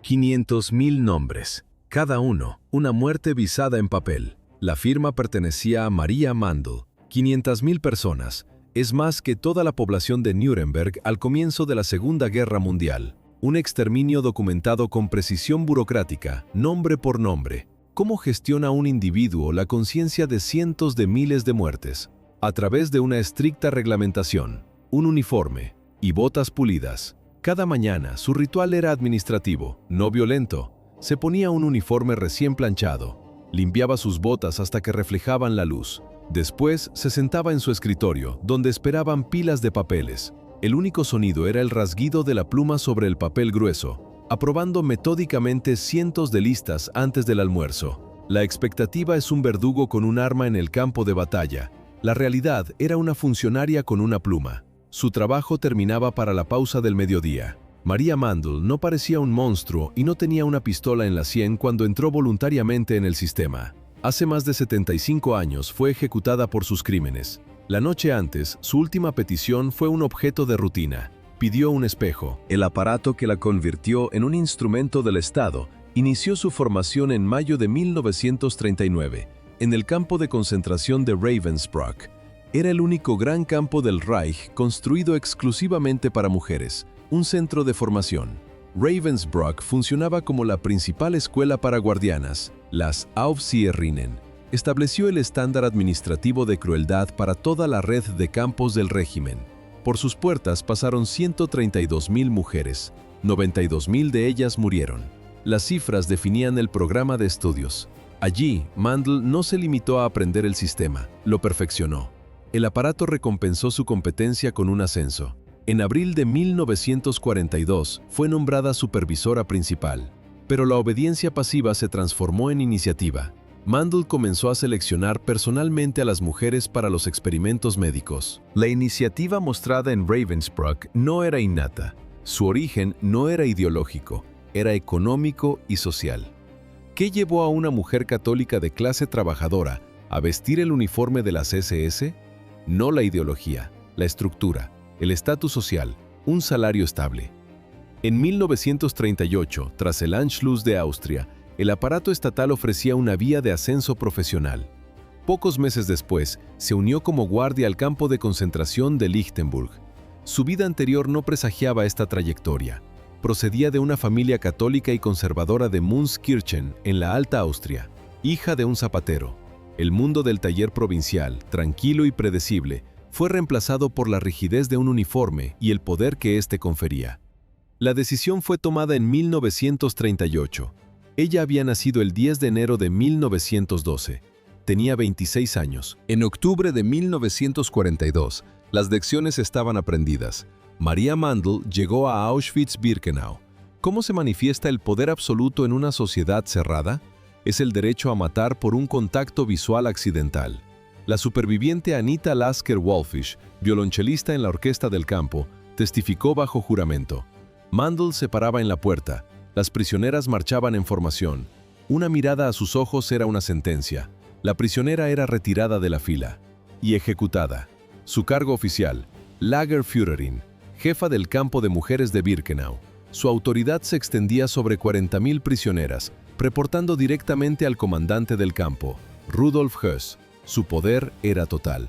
500.000 nombres, cada uno una muerte visada en papel. La firma pertenecía a Maria Mandl. 500.000 personas, es más que toda la población de Nuremberg al comienzo de la Segunda Guerra Mundial. Un exterminio documentado con precisión burocrática, nombre por nombre. ¿Cómo gestiona un individuo la conciencia de cientos de miles de muertes? A través de una estricta reglamentación, un uniforme y botas pulidas. Cada mañana su ritual era administrativo, no violento. Se ponía un uniforme recién planchado, limpiaba sus botas hasta que reflejaban la luz. Después se sentaba en su escritorio, donde esperaban pilas de papeles. El único sonido era el rasguido de la pluma sobre el papel grueso, aprobando metódicamente cientos de listas antes del almuerzo. La expectativa es un verdugo con un arma en el campo de batalla. La realidad era una funcionaria con una pluma. Su trabajo terminaba para la pausa del mediodía. Maria Mandl no parecía un monstruo y no tenía una pistola en la sien cuando entró voluntariamente en el sistema. Hace más de 75 años fue ejecutada por sus crímenes. La noche antes, su última petición fue un objeto de rutina. Pidió un espejo. El aparato que la convirtió en un instrumento del Estado inició su formación en mayo de 1939, en el campo de concentración de Ravensbrück. Era el único gran campo del Reich construido exclusivamente para mujeres, un centro de formación. Ravensbrück funcionaba como la principal escuela para guardianas, las Aufseherinnen. Estableció el estándar administrativo de crueldad para toda la red de campos del régimen. Por sus puertas pasaron 132.000 mujeres, 92.000 de ellas murieron. Las cifras definían el programa de estudios. Allí, Mandl no se limitó a aprender el sistema, lo perfeccionó. El aparato recompensó su competencia con un ascenso. En abril de 1942 fue nombrada supervisora principal, pero la obediencia pasiva se transformó en iniciativa. Mandl comenzó a seleccionar personalmente a las mujeres para los experimentos médicos. La iniciativa mostrada en Ravensbrück no era innata. Su origen no era ideológico, era económico y social. ¿Qué llevó a una mujer católica de clase trabajadora a vestir el uniforme de las SS? No la ideología, la estructura, el estatus social, un salario estable. En 1938, tras el Anschluss de Austria, el aparato estatal ofrecía una vía de ascenso profesional. Pocos meses después, se unió como guardia al campo de concentración de Lichtenburg. Su vida anterior no presagiaba esta trayectoria. Procedía de una familia católica y conservadora de Münzkirchen, en la Alta Austria, hija de un zapatero. El mundo del taller provincial, tranquilo y predecible, fue reemplazado por la rigidez de un uniforme y el poder que éste confería. La decisión fue tomada en 1938. Ella había nacido el 10 de enero de 1912. Tenía 26 años. En octubre de 1942, las lecciones estaban aprendidas. Maria Mandl llegó a Auschwitz-Birkenau. ¿Cómo se manifiesta el poder absoluto en una sociedad cerrada? Es el derecho a matar por un contacto visual accidental. La superviviente Anita Lasker-Wolfisch, violonchelista en la orquesta del campo, testificó bajo juramento. Mandl se paraba en la puerta. Las prisioneras marchaban en formación. Una mirada a sus ojos era una sentencia. La prisionera era retirada de la fila y ejecutada. Su cargo oficial, Lagerführerin, jefa del campo de mujeres de Birkenau. Su autoridad se extendía sobre 40.000 prisioneras, reportando directamente al comandante del campo, Rudolf Höss. Su poder era total.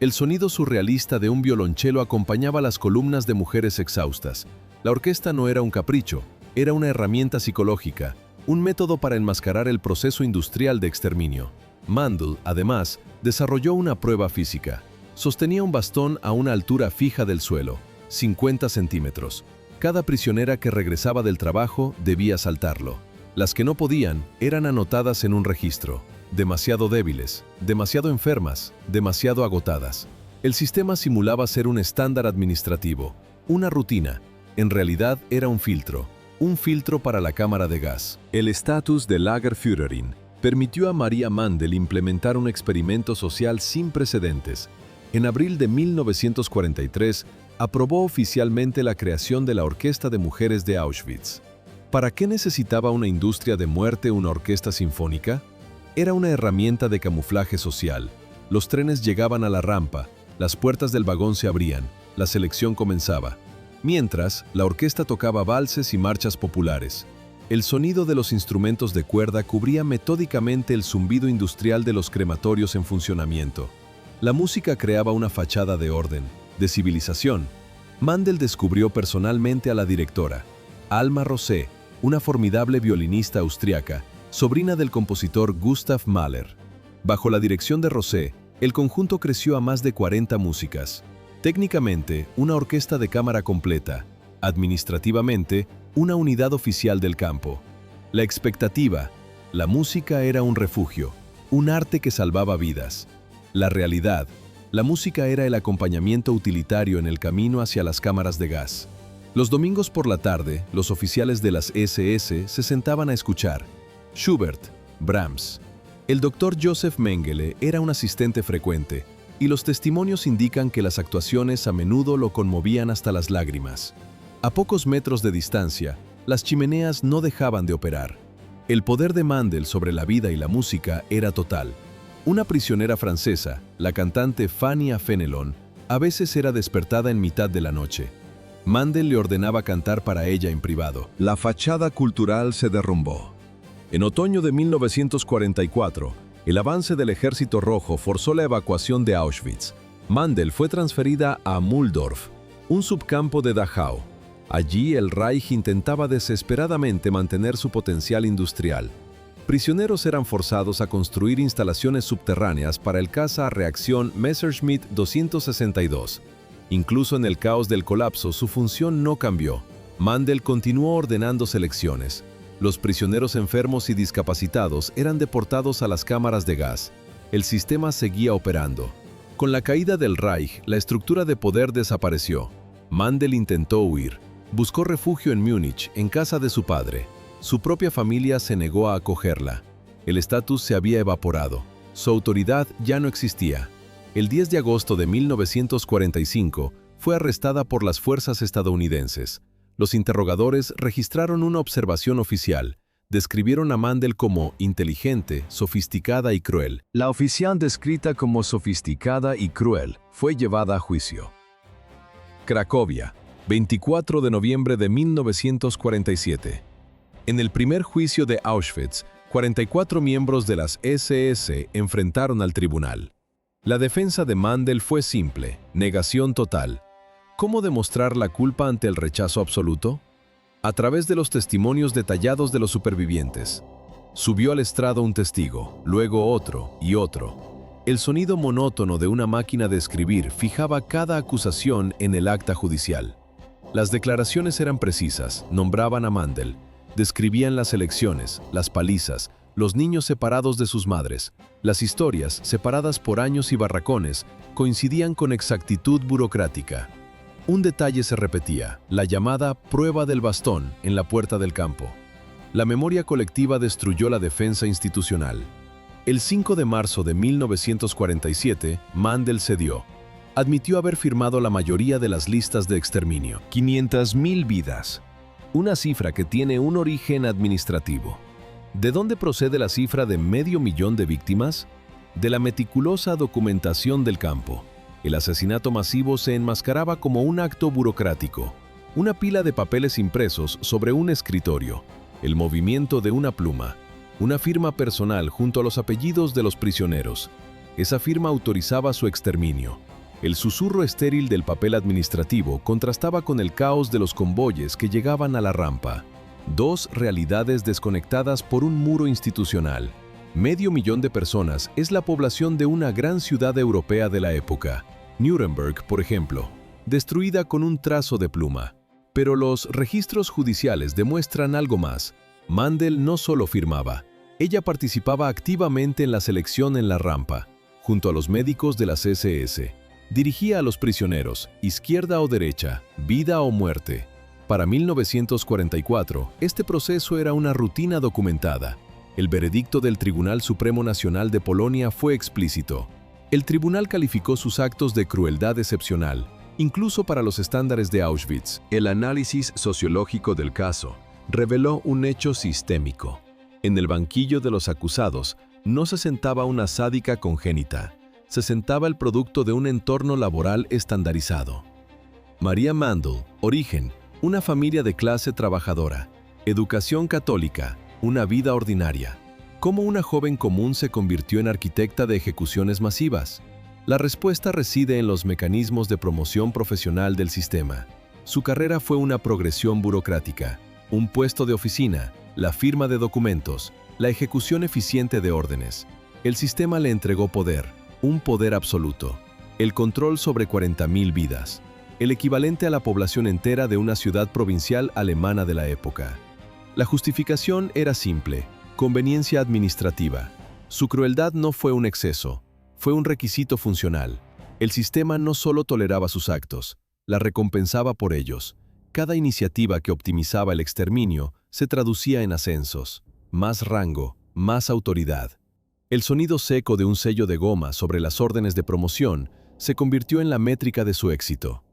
El sonido surrealista de un violonchelo acompañaba las columnas de mujeres exhaustas. La orquesta no era un capricho, era una herramienta psicológica, un método para enmascarar el proceso industrial de exterminio. Mandl, además, desarrolló una prueba física. Sostenía un bastón a una altura fija del suelo, 50 centímetros. Cada prisionera que regresaba del trabajo debía saltarlo. Las que no podían eran anotadas en un registro. Demasiado débiles, demasiado enfermas, demasiado agotadas. El sistema simulaba ser un estándar administrativo, una rutina. En realidad era un filtro para la cámara de gas. El estatus de Lagerführerin permitió a Maria Mandl implementar un experimento social sin precedentes. En abril de 1943, aprobó oficialmente la creación de la Orquesta de Mujeres de Auschwitz. ¿Para qué necesitaba una industria de muerte una orquesta sinfónica? Era una herramienta de camuflaje social. Los trenes llegaban a la rampa, las puertas del vagón se abrían, la selección comenzaba. Mientras, la orquesta tocaba valses y marchas populares. El sonido de los instrumentos de cuerda cubría metódicamente el zumbido industrial de los crematorios en funcionamiento. La música creaba una fachada de orden, de civilización. Mandel descubrió personalmente a la directora, Alma Rosé, una formidable violinista austriaca, sobrina del compositor Gustav Mahler. Bajo la dirección de Rosé, el conjunto creció a más de 40 músicas. Técnicamente, una orquesta de cámara completa. Administrativamente, una unidad oficial del campo. La expectativa, la música era un refugio, un arte que salvaba vidas. La realidad, la música era el acompañamiento utilitario en el camino hacia las cámaras de gas. Los domingos por la tarde, los oficiales de las SS se sentaban a escuchar. Schubert, Brahms. El doctor Joseph Mengele era un asistente frecuente, y los testimonios indican que las actuaciones a menudo lo conmovían hasta las lágrimas. A pocos metros de distancia, las chimeneas no dejaban de operar. El poder de Mandel sobre la vida y la música era total. Una prisionera francesa, la cantante Fania Fenelon, a veces era despertada en mitad de la noche. Mandel le ordenaba cantar para ella en privado. La fachada cultural se derrumbó. En otoño de 1944, el avance del Ejército Rojo forzó la evacuación de Auschwitz. Mandel fue transferida a Mühldorf, un subcampo de Dachau. Allí el Reich intentaba desesperadamente mantener su potencial industrial. Prisioneros eran forzados a construir instalaciones subterráneas para el caza a reacción Messerschmitt 262. Incluso en el caos del colapso, su función no cambió. Mandel continuó ordenando selecciones. Los prisioneros enfermos y discapacitados eran deportados a las cámaras de gas. El sistema seguía operando. Con la caída del Reich, la estructura de poder desapareció. Mandel intentó huir. Buscó refugio en Múnich, en casa de su padre. Su propia familia se negó a acogerla. El estatus se había evaporado. Su autoridad ya no existía. El 10 de agosto de 1945 fue arrestada por las fuerzas estadounidenses. Los interrogadores registraron una observación oficial. Describieron a Mandel como inteligente, sofisticada y cruel. La oficial descrita como sofisticada y cruel fue llevada a juicio. Cracovia, 24 de noviembre de 1947. En el primer juicio de Auschwitz, 44 miembros de las SS enfrentaron al tribunal. La defensa de Mandel fue simple, negación total. ¿Cómo demostrar la culpa ante el rechazo absoluto? A través de los testimonios detallados de los supervivientes. Subió al estrado un testigo, luego otro y otro. El sonido monótono de una máquina de escribir fijaba cada acusación en el acta judicial. Las declaraciones eran precisas, nombraban a Mandel, describían las elecciones, las palizas, los niños separados de sus madres. Las historias, separadas por años y barracones, coincidían con exactitud burocrática. Un detalle se repetía, la llamada prueba del bastón en la puerta del campo. La memoria colectiva destruyó la defensa institucional. El 5 de marzo de 1947, Mandel cedió. Admitió haber firmado la mayoría de las listas de exterminio. 500.000 vidas. Una cifra que tiene un origen administrativo. ¿De dónde procede la cifra de 500.000 de víctimas? De la meticulosa documentación del campo. El asesinato masivo se enmascaraba como un acto burocrático. Una pila de papeles impresos sobre un escritorio. El movimiento de una pluma. Una firma personal junto a los apellidos de los prisioneros. Esa firma autorizaba su exterminio. El susurro estéril del papel administrativo contrastaba con el caos de los convoyes que llegaban a la rampa. Dos realidades desconectadas por un muro institucional. 500.000 de personas es la población de una gran ciudad europea de la época. Nuremberg, por ejemplo, destruida con un trazo de pluma. Pero los registros judiciales demuestran algo más. Mandel no solo firmaba, ella participaba activamente en la selección en la rampa, junto a los médicos de las SS. Dirigía a los prisioneros, izquierda o derecha, vida o muerte. Para 1944, este proceso era una rutina documentada. El veredicto del Tribunal Supremo Nacional de Polonia fue explícito. El tribunal calificó sus actos de crueldad excepcional, incluso para los estándares de Auschwitz. El análisis sociológico del caso reveló un hecho sistémico. En el banquillo de los acusados no se sentaba una sádica congénita, se sentaba el producto de un entorno laboral estandarizado. María Mandel, origen, una familia de clase trabajadora. Educación católica, una vida ordinaria. ¿Cómo una joven común se convirtió en arquitecta de ejecuciones masivas? La respuesta reside en los mecanismos de promoción profesional del sistema. Su carrera fue una progresión burocrática, un puesto de oficina, la firma de documentos, la ejecución eficiente de órdenes. El sistema le entregó poder, un poder absoluto, el control sobre 40.000 vidas, el equivalente a la población entera de una ciudad provincial alemana de la época. La justificación era simple: conveniencia administrativa. Su crueldad no fue un exceso, fue un requisito funcional. El sistema no solo toleraba sus actos, la recompensaba por ellos. Cada iniciativa que optimizaba el exterminio se traducía en ascensos, más rango, más autoridad. El sonido seco de un sello de goma sobre las órdenes de promoción se convirtió en la métrica de su éxito.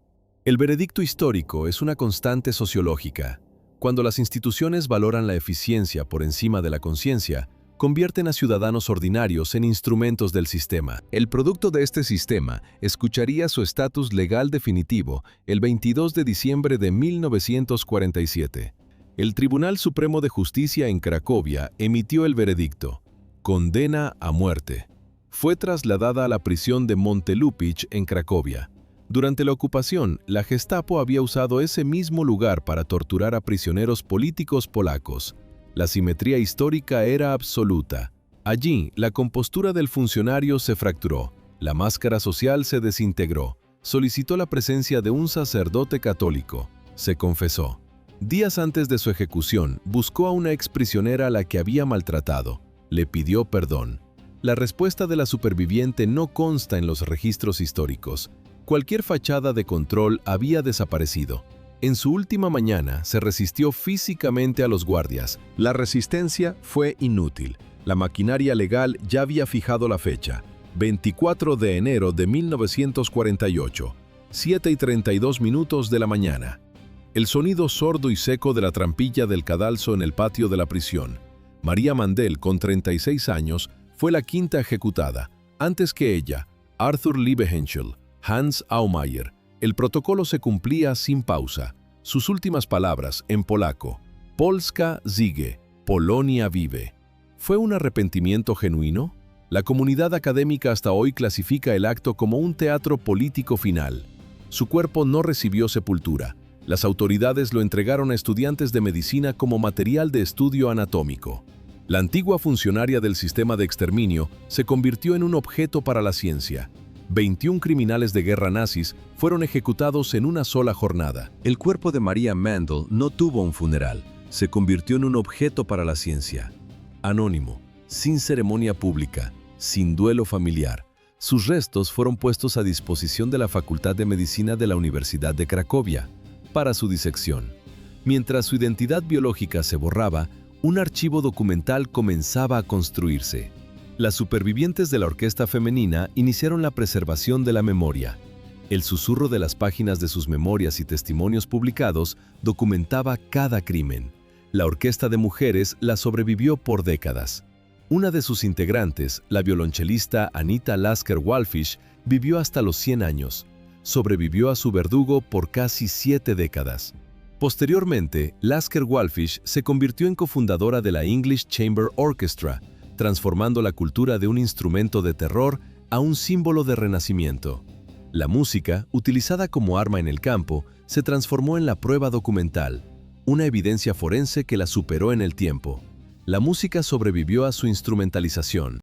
El veredicto histórico es una constante sociológica. Cuando las instituciones valoran la eficiencia por encima de la conciencia, convierten a ciudadanos ordinarios en instrumentos del sistema. El producto de este sistema escucharía su estatus legal definitivo el 22 de diciembre de 1947. El Tribunal Supremo de Justicia en Cracovia emitió el veredicto: condena a muerte. Fue trasladada a la prisión de Montelupich en Cracovia. Durante la ocupación, la Gestapo había usado ese mismo lugar para torturar a prisioneros políticos polacos. La simetría histórica era absoluta. Allí, la compostura del funcionario se fracturó, la máscara social se desintegró, solicitó la presencia de un sacerdote católico, se confesó. Días antes de su ejecución, buscó a una exprisionera a la que había maltratado, le pidió perdón. La respuesta de la superviviente no consta en los registros históricos. Cualquier fachada de control había desaparecido. En su última mañana se resistió físicamente a los guardias. La resistencia fue inútil. La maquinaria legal ya había fijado la fecha: 24 de enero de 1948, 7:32 de la mañana. El sonido sordo y seco de la trampilla del cadalso en el patio de la prisión. María Mandel, con 36 años, fue la quinta ejecutada. Antes que ella, Arthur Liebehenschel, Hans Aumeier. El protocolo se cumplía sin pausa. Sus últimas palabras, en polaco: Polska żyje, Polonia vive. ¿Fue un arrepentimiento genuino? La comunidad académica hasta hoy clasifica el acto como un teatro político final. Su cuerpo no recibió sepultura. Las autoridades lo entregaron a estudiantes de medicina como material de estudio anatómico. La antigua funcionaria del sistema de exterminio se convirtió en un objeto para la ciencia. 21 criminales de guerra nazis fueron ejecutados en una sola jornada. El cuerpo de María Mandel no tuvo un funeral, se convirtió en un objeto para la ciencia. Anónimo, sin ceremonia pública, sin duelo familiar. Sus restos fueron puestos a disposición de la Facultad de Medicina de la Universidad de Cracovia para su disección. Mientras su identidad biológica se borraba, un archivo documental comenzaba a construirse. Las supervivientes de la orquesta femenina iniciaron la preservación de la memoria. El susurro de las páginas de sus memorias y testimonios publicados documentaba cada crimen. La orquesta de mujeres la sobrevivió por décadas. Una de sus integrantes, la violonchelista Anita Lasker-Wallfisch, vivió hasta los 100 años. Sobrevivió a su verdugo por casi 7 décadas. Posteriormente, Lasker-Wallfisch se convirtió en cofundadora de la English Chamber Orchestra, transformando la cultura de un instrumento de terror a un símbolo de renacimiento. La música, utilizada como arma en el campo, se transformó en la prueba documental, una evidencia forense que la superó en el tiempo. La música sobrevivió a su instrumentalización.